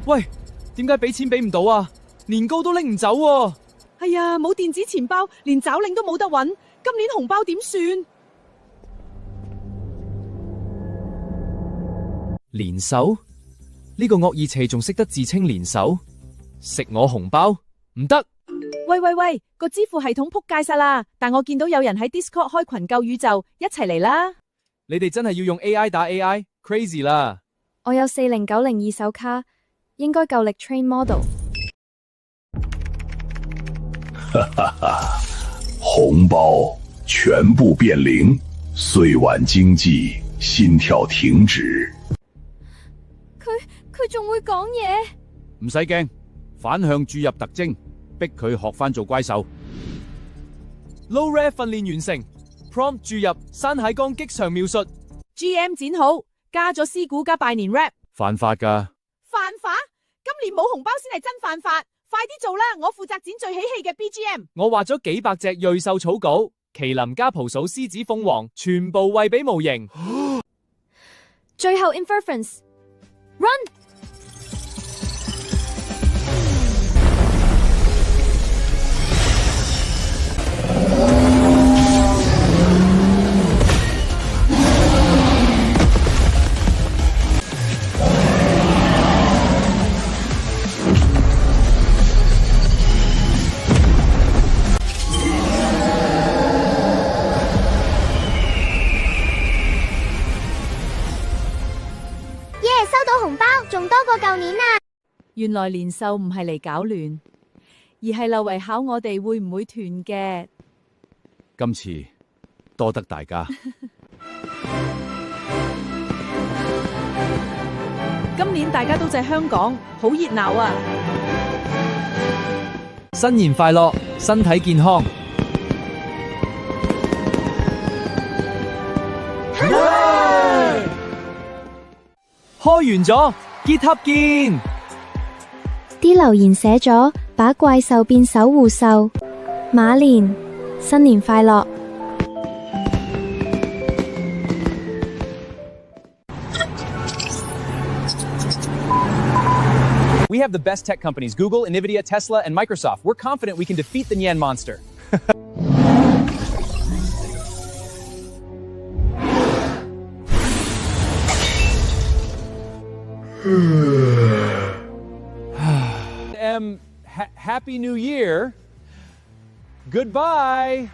喂，點解俾錢俾唔到啊？年糕都拎唔走喎。哎呀，冇電子錢包，連找領都冇得揾，今年紅包點算？連手？呢個惡意邪仲識得自稱連手，食我紅包唔得。喂，個支付系統撲街晒啦！但我見到有人喺 Discord 開群救宇宙，一齊嚟啦！你哋真係要用 AI 打 AI，crazy 啦！我有4090二手卡，應該夠力 train model。紅包全部變零，歲晚經濟心跳停止。佢仲會講嘢？唔使驚，反向注入特徵，逼佢學翻做怪獸。Low Rare 訓練完成 ，Prompt 注入山蟹缸擊場描述 GM 剪好，加咗師鼓加拜年 rap。犯法噶？犯法？今年冇紅包先係真犯法！快啲做啦，我負責剪最喜氣嘅 BGM。我畫咗幾百隻瑞獸草稿，麒麟加蒲嫂、獅子、鳳凰，全部餵俾模型。最後 Inference Run。仲多過舊年啊！原來年獸唔係嚟搞亂，而係留為考我哋會唔會團嘅。今次多得大家。今年大家都在香港，好熱鬧啊！新年快樂，身體健康。開完咗。結合見，啲留言寫咗把怪獸變守護獸，馬年新年快樂。We have the best tech companies, Google, NVIDIA, Tesla, and Microsoft. We're confident we can defeat the Nyan monster. Happy New Year. Goodbye.